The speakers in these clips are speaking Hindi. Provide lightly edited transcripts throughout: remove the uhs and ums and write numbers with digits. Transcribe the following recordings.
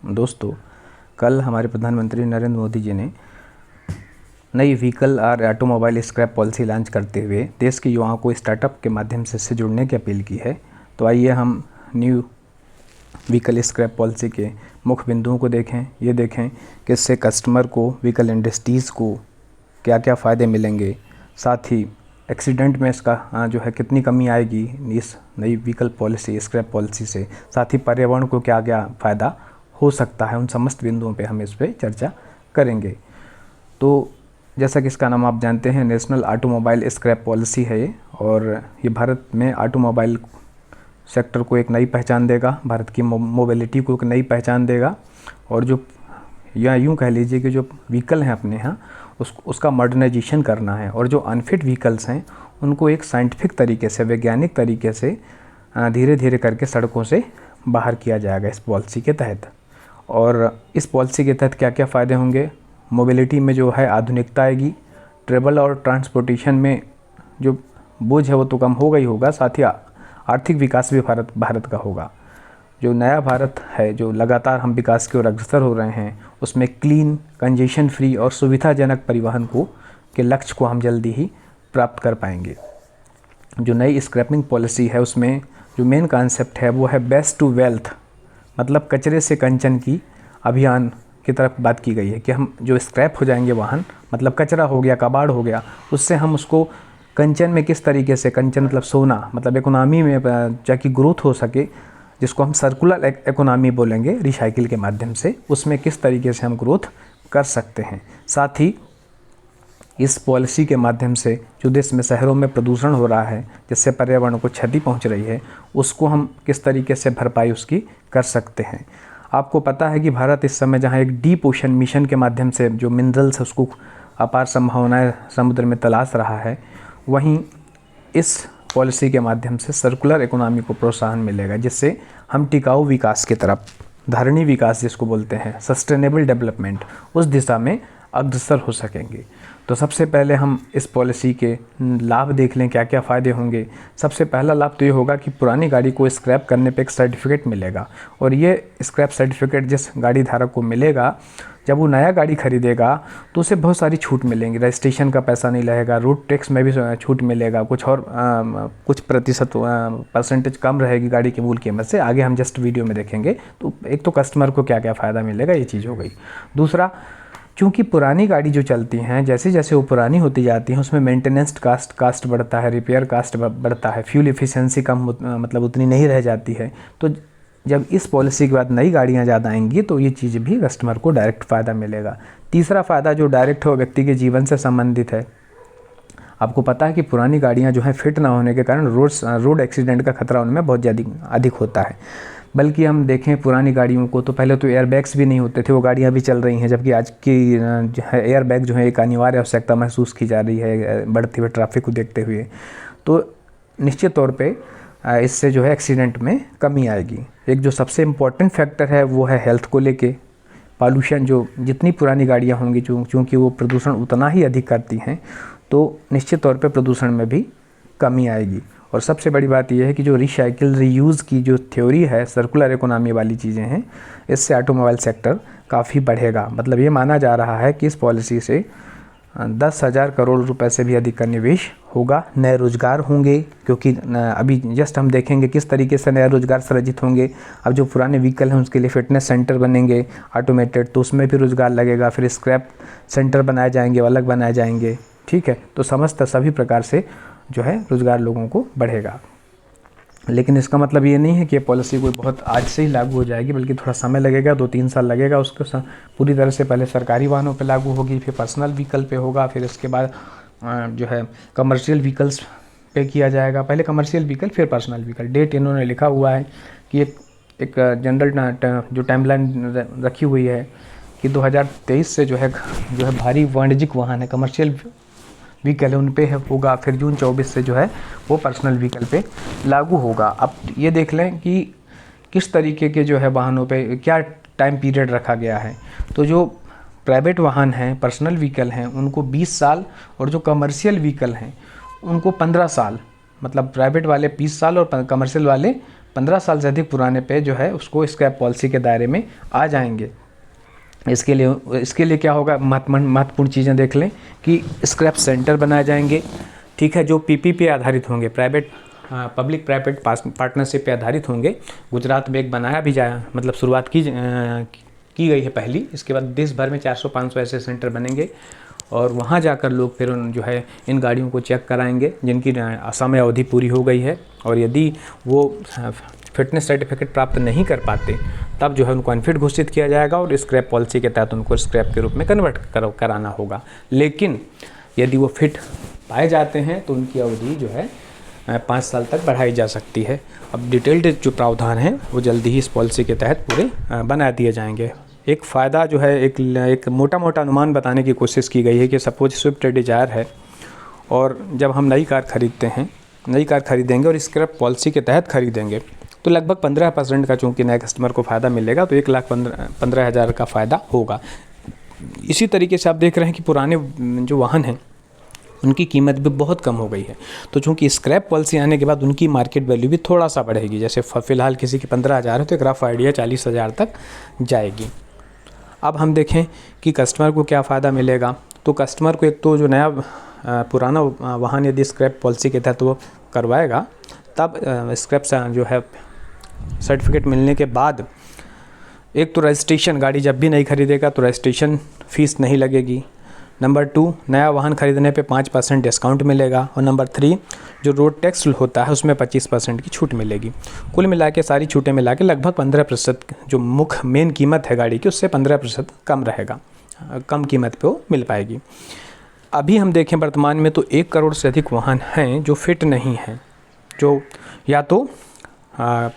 दोस्तों, कल हमारे प्रधानमंत्री नरेंद्र मोदी जी ने नई व्हीकल और ऑटोमोबाइल स्क्रैप पॉलिसी लॉन्च करते हुए देश के युवाओं को स्टार्टअप के माध्यम से इससे जुड़ने की अपील की है। तो आइए हम न्यू व्हीकल स्क्रैप पॉलिसी के मुख्य बिंदुओं को देखें। ये देखें कि इससे कस्टमर को, व्हीकल इंडस्ट्रीज़ को क्या क्या फ़ायदे मिलेंगे, साथ ही एक्सीडेंट में इसका जो है कितनी कमी आएगी इस नई व्हीकल पॉलिसी, स्क्रैप पॉलिसी से, साथ ही पर्यावरण को क्या क्या फ़ायदा हो सकता है। उन समस्त बिंदुओं पे हम इस पर चर्चा करेंगे। तो जैसा कि इसका नाम आप जानते हैं, नेशनल ऑटोमोबाइल स्क्रैप पॉलिसी है ये, और ये भारत में ऑटोमोबाइल सेक्टर को एक नई पहचान देगा, भारत की मोबिलिटी को एक नई पहचान देगा, और जो या यूँ कह लीजिए कि जो व्हीकल हैं अपने यहाँ उसका मॉडर्नाइजेशन करना है, और जो अनफिट व्हीकल्स हैं उनको एक साइंटिफिक तरीके से, वैज्ञानिक तरीके से धीरे धीरे करके सड़कों से बाहर किया जाएगा इस पॉलिसी के तहत। और इस पॉलिसी के तहत क्या क्या फ़ायदे होंगे? मोबिलिटी में जो है आधुनिकता आएगी, ट्रेवल और ट्रांसपोर्टेशन में जो बोझ है वो तो कम होगा ही होगा, साथ ही आर्थिक विकास भी भारत का होगा। जो नया भारत है, जो लगातार हम विकास की ओर अग्रसर हो रहे हैं, उसमें क्लीन, कंजेशन फ्री और सुविधाजनक परिवहन के लक्ष्य को हम जल्दी ही प्राप्त कर पाएंगे। जो नई स्क्रैपिंग पॉलिसी है उसमें जो मेन कॉन्सेप्ट है वो है वेस्ट टू वेल्थ, मतलब कचरे से कंचन की अभियान की तरफ बात की गई है कि हम जो स्क्रैप हो जाएंगे वाहन, मतलब कचरा हो गया, कबाड़ हो गया, उससे हम उसको कंचन में किस तरीके से, कंचन मतलब सोना, मतलब इकोनॉमी में ताकि ग्रोथ हो सके, जिसको हम सर्कुलर इकोनॉमी बोलेंगे, रिसाइकिल के माध्यम से, उसमें किस तरीके से हम ग्रोथ कर सकते हैं। साथ ही इस पॉलिसी के माध्यम से जो देश में शहरों में प्रदूषण हो रहा है, जिससे पर्यावरण को क्षति पहुंच रही है, उसको हम किस तरीके से भरपाई उसकी कर सकते हैं। आपको पता है कि भारत इस समय जहां एक डीप ओशन मिशन के माध्यम से जो मिनरल्स है उसको अपार संभावनाएं समुद्र में तलाश रहा है, वहीं इस पॉलिसी के माध्यम से सर्कुलर इकोनॉमी को प्रोत्साहन मिलेगा, जिससे हम टिकाऊ विकास की तरफ, धारणीय विकास जिसको बोलते हैं, सस्टेनेबल डेवलपमेंट, उस दिशा में अग्रसर हो सकेंगे। तो सबसे पहले हम इस पॉलिसी के लाभ देख लें, क्या क्या फ़ायदे होंगे। सबसे पहला लाभ तो ये होगा कि पुरानी गाड़ी को स्क्रैप करने पे एक सर्टिफिकेट मिलेगा, और ये स्क्रैप सर्टिफिकेट जिस गाड़ी धारक को मिलेगा, जब वो नया गाड़ी खरीदेगा तो उसे बहुत सारी छूट मिलेंगी। रजिस्ट्रेशन का पैसा नहीं लगेगा, रोड टैक्स में भी छूट मिलेगा, कुछ और कुछ प्रतिशत परसेंटेज कम रहेगी गाड़ी की मूल कीमत से। आगे हम जस्ट वीडियो में देखेंगे। तो एक तो कस्टमर को क्या क्या फ़ायदा मिलेगा, ये चीज़ हो गई। दूसरा, क्योंकि पुरानी गाड़ी जो चलती हैं, जैसे जैसे वो पुरानी होती जाती हैं, उसमें मेंटेनेंस कास्ट बढ़ता है, रिपेयर कास्ट बढ़ता है, फ्यूल एफिशिएंसी कम मतलब उतनी नहीं रह जाती है। तो जब इस पॉलिसी के बाद नई गाड़ियां ज़्यादा आएंगी तो ये चीज़ भी कस्टमर को डायरेक्ट फ़ायदा मिलेगा। तीसरा फ़ायदा जो डायरेक्ट है वो व्यक्ति के जीवन से संबंधित है। आपको पता है कि पुरानी गाड़ियाँ जो हैं फिट ना होने के कारण रोड एक्सीडेंट का खतरा उनमें बहुत ज़्यादा अधिक होता है। बल्कि हम देखें पुरानी गाड़ियों को तो पहले तो एयरबैग्स भी नहीं होते थे, वो गाड़ियाँ भी चल रही हैं, जबकि आज की जो है एयरबैग जो है एक अनिवार्य आवश्यकता महसूस की जा रही है बढ़ते हुए ट्रैफिक को देखते हुए। तो निश्चित तौर पे इससे जो है एक्सीडेंट में कमी आएगी। एक जो सबसे इम्पॉर्टेंट फैक्टर है वो है हेल्थ को लेके। पॉल्यूशन, जो जितनी पुरानी गाड़ियाँ होंगी, चूँकि वो प्रदूषण उतना ही अधिक करती हैं, तो निश्चित तौर पे प्रदूषण में भी कमी आएगी। और सबसे बड़ी बात यह है कि जो रिसाइकिल, रीयूज़ की जो थ्योरी है, सर्कुलर इकोनॉमी वाली चीज़ें हैं, इससे ऑटोमोबाइल सेक्टर काफ़ी बढ़ेगा। मतलब ये माना जा रहा है कि इस पॉलिसी से 10,000 करोड़ रुपए से भी अधिक का निवेश होगा, नए रोजगार होंगे, क्योंकि अभी जस्ट हम देखेंगे किस तरीके से नया रोजगार सृजित होंगे। अब जो पुराने व्हीकल हैं उसके लिए फिटनेस सेंटर बनेंगे ऑटोमेटेड, तो उसमें भी रोजगार लगेगा। फिर स्क्रैप सेंटर बनाए जाएंगे, अलग बनाए जाएंगे, ठीक है। तो समस्त सभी प्रकार से जो है रोजगार लोगों को बढ़ेगा। लेकिन इसका मतलब ये नहीं है कि ये पॉलिसी कोई बहुत आज से ही लागू हो जाएगी, बल्कि थोड़ा समय लगेगा, 2-3 साल लगेगा उसको पूरी तरह से। पहले सरकारी वाहनों पे लागू होगी, फिर पर्सनल व्हीकल पे होगा, फिर इसके बाद जो है कमर्शियल व्हीकल्स पे किया जाएगा। पहले कमर्शियल व्हीकल, फिर पर्सनल व्हीकल। डेट इन्होंने लिखा हुआ है कि एक जनरल जो टाइमलाइन रखी हुई है कि 2023 से जो है भारी वाणिज्यिक वाहन है, कमर्शियल व्हीकल है, उन पे होगा। फिर जून 24 से जो है वो पर्सनल व्हीकल पे लागू होगा। अब ये देख लें कि किस तरीके के जो है वाहनों पे क्या टाइम पीरियड रखा गया है। तो जो प्राइवेट वाहन हैं, पर्सनल व्हीकल हैं, उनको 20 साल, और जो कमर्शियल व्हीकल हैं उनको 15 साल, मतलब प्राइवेट वाले 20 साल और कमर्शियल वाले 15 साल से अधिक पुराने पे जो है उसको स्क्रैप पॉलिसी के दायरे में आ जाएंगे। इसके लिए क्या होगा, महत्वपूर्ण चीज़ें देख लें कि स्क्रैप सेंटर बनाए जाएंगे, ठीक है, जो पीपीपी आधारित होंगे, पब्लिक प्राइवेट पार्टनरशिप पे आधारित होंगे। गुजरात में एक बनाया भी जाए, मतलब शुरुआत की गई है पहली। इसके बाद देश भर में 400-500 ऐसे सेंटर बनेंगे और वहाँ जाकर लोग फिर जो है इन गाड़ियों को चेक कराएंगे जिनकी समय अवधि पूरी हो गई है, और यदि वो फिटनेस सर्टिफिकेट प्राप्त नहीं कर पाते तब जो है उनको अनफिट घोषित किया जाएगा और स्क्रैप पॉलिसी के तहत उनको स्क्रैप के रूप में कन्वर्ट कराना होगा। लेकिन यदि वो फिट पाए जाते हैं तो उनकी अवधि जो है 5 साल तक बढ़ाई जा सकती है। अब डिटेल्ड जो प्रावधान हैं वो जल्दी ही इस पॉलिसी के तहत पूरे बना दिए जाएंगे। एक फ़ायदा जो है, एक मोटा अनुमान बताने की कोशिश की गई है कि सपोज स्विफ्ट डिज़ायर है और जब हम नई कार खरीदेंगे और स्क्रैप पॉलिसी के तहत खरीदेंगे तो लगभग 15% का चूँकि नए कस्टमर को फ़ायदा मिलेगा, तो 1,15,000 का फ़ायदा होगा। इसी तरीके से आप देख रहे हैं कि पुराने जो वाहन हैं उनकी कीमत भी बहुत कम हो गई है, तो चूँकि स्क्रैप पॉलिसी आने के बाद उनकी मार्केट वैल्यू भी थोड़ा सा बढ़ेगी। जैसे फ़िलहाल किसी की 15,000 है तो एक रफ आइडिया 40,000 तक जाएगी। अब हम देखें कि कस्टमर को क्या फ़ायदा मिलेगा। तो कस्टमर को एक तो जो नया पुराना वाहन यदि स्क्रैप पॉलिसी के तहत वो करवाएगा तब स्क्रैप जो है सर्टिफिकेट मिलने के बाद एक तो रजिस्ट्रेशन, गाड़ी जब भी नहीं खरीदेगा तो रजिस्ट्रेशन फ़ीस नहीं लगेगी। नंबर 2, नया वाहन खरीदने पे 5% डिस्काउंट मिलेगा। और नंबर 3, जो रोड टैक्स होता है उसमें 25% की छूट मिलेगी। कुल मिला के सारी छूटें मिला के लगभग 15% जो मुख्य मेन कीमत है गाड़ी की उससे 15% कम रहेगा, कम कीमत पे वो मिल पाएगी। अभी हम देखें वर्तमान में तो 1 करोड़ से अधिक वाहन हैं जो फिट नहीं हैं, जो या तो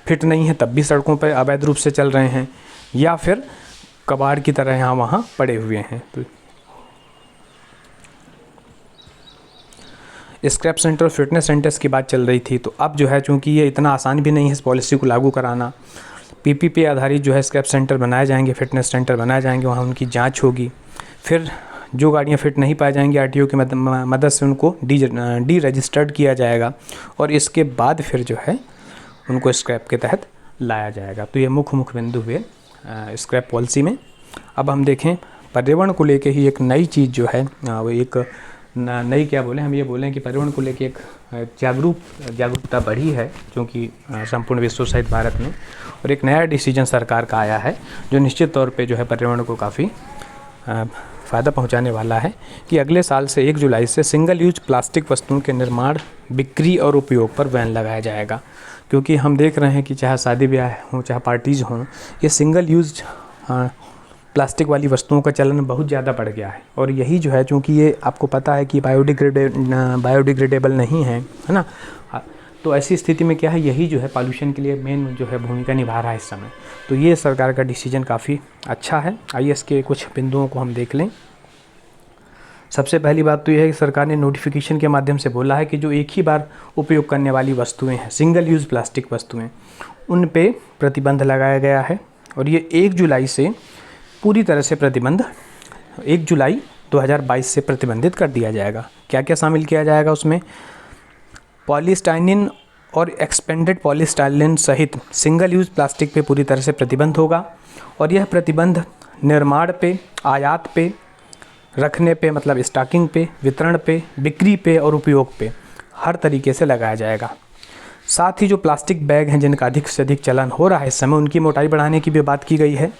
फिट नहीं है तब भी सड़कों पर अवैध रूप से चल रहे हैं या फिर कबाड़ की तरह यहाँ वहाँ पड़े हुए हैं। तो स्क्रैप सेंटर और फिटनेस सेंटर्स की बात चल रही थी, तो अब जो है चूँकि ये इतना आसान भी नहीं है इस पॉलिसी को लागू कराना, पीपीपी आधारित जो है स्क्रैप सेंटर बनाए जाएंगे, फिटनेस सेंटर बनाए जाएंगे, वहाँ उनकी जांच होगी। फिर जो गाड़ियाँ फिट नहीं पाई जाएंगी आरटीओ की मदद से उनको डी रजिस्टर्ड किया जाएगा और इसके बाद फिर जो है उनको स्क्रैप के तहत लाया जाएगा। तो ये मुख्य बिंदु हुए स्क्रैप पॉलिसी में। अब हम देखें पर्यावरण को लेके ही एक नई चीज़ जो है वो एक नई क्या बोलें, हम ये बोलें कि पर्यावरण को लेके एक जागरूकता बढ़ी है क्योंकि संपूर्ण विश्व सहित भारत में, और एक नया डिसीजन सरकार का आया है जो निश्चित तौर पे जो है पर्यावरण को काफ़ी फ़ायदा पहुंचाने वाला है कि अगले साल से 1 जुलाई से सिंगल यूज प्लास्टिक वस्तुओं के निर्माण, बिक्री और उपयोग पर बैन लगाया जाएगा। क्योंकि हम देख रहे हैं कि चाहे शादी ब्याह हो चाहे पार्टीज़ हों, ये सिंगल यूज प्लास्टिक वाली वस्तुओं का चलन बहुत ज़्यादा बढ़ गया है। और यही जो है चूँकि ये आपको पता है कि बायोडिग्रेडेबल नहीं है ना, तो ऐसी स्थिति में क्या है, यही जो है पॉल्यूशन के लिए मेन जो है भूमिका निभा रहा है इस समय। तो ये सरकार का डिसीजन काफ़ी अच्छा है। आइए इसके कुछ बिंदुओं को हम देख लें। सबसे पहली बात तो यह है कि सरकार ने नोटिफिकेशन के माध्यम से बोला है कि जो एक ही बार उपयोग करने वाली वस्तुएं हैं, सिंगल यूज़ प्लास्टिक वस्तुएं, उन पे प्रतिबंध लगाया गया है। और ये 1 जुलाई से पूरी तरह से प्रतिबंध 1 जुलाई 2022 से प्रतिबंधित कर दिया जाएगा। क्या क्या शामिल किया जाएगा उसमें? पॉलीस्टाइनिन और एक्सपेंडेड पॉलीस्टाइलिन सहित सिंगल यूज़ प्लास्टिक पे पूरी तरह से प्रतिबंध होगा। और यह प्रतिबंध निर्माण पे, आयात पे, रखने पे मतलब स्टॉकिंग पे, वितरण पे, बिक्री पे और उपयोग पे हर तरीके से लगाया जाएगा। साथ ही जो प्लास्टिक बैग हैं जिनका अधिक से अधिक चलन हो रहा है इस समय, उनकी मोटाई बढ़ाने की भी बात की गई है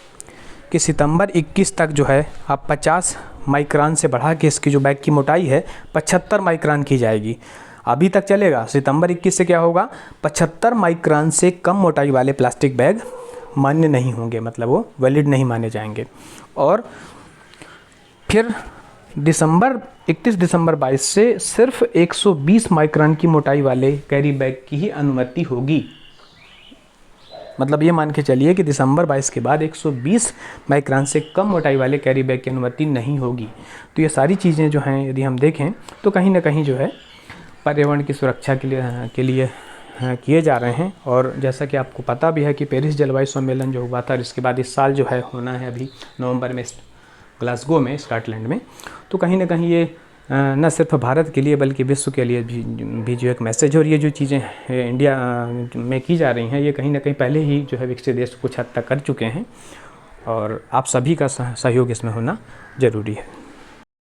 कि सितंबर 21 तक जो है आप 50 माइक्रोन से बढ़ा के इसकी जो बैग की मोटाई है 75 माइक्रोन की जाएगी। अभी तक चलेगा, सितंबर 21 से क्या होगा, 75 माइक्रोन से कम मोटाई वाले प्लास्टिक बैग मान्य नहीं होंगे, मतलब वो वैलिड नहीं माने जाएंगे। और फिर 31 दिसंबर 22 से सिर्फ 120 माइक्रोन की मोटाई वाले कैरी बैग की ही अनुमति होगी। मतलब ये मान के चलिए कि दिसंबर 22 के बाद 120 माइक्रोन से कम मोटाई वाले कैरी बैग की अनुमति नहीं होगी। तो ये सारी चीज़ें जो हैं यदि हम देखें तो कहीं ना कहीं जो है पर्यावरण की सुरक्षा के लिए किए जा रहे हैं। और जैसा कि आपको पता भी है कि पेरिस जलवायु सम्मेलन जो हुआ था, इसके बाद इस साल जो है होना है अभी नवंबर में ग्लासगो में, स्कॉटलैंड में, तो कहीं ना कहीं ये न सिर्फ भारत के लिए बल्कि विश्व के लिए भी जो एक मैसेज, और ये जो चीज़ें इंडिया में की जा रही हैं ये कहीं ना कहीं पहले ही जो है विकसित देश कुछ हद तक कर चुके हैं, और आप सभी का सहयोग इसमें होना ज़रूरी है।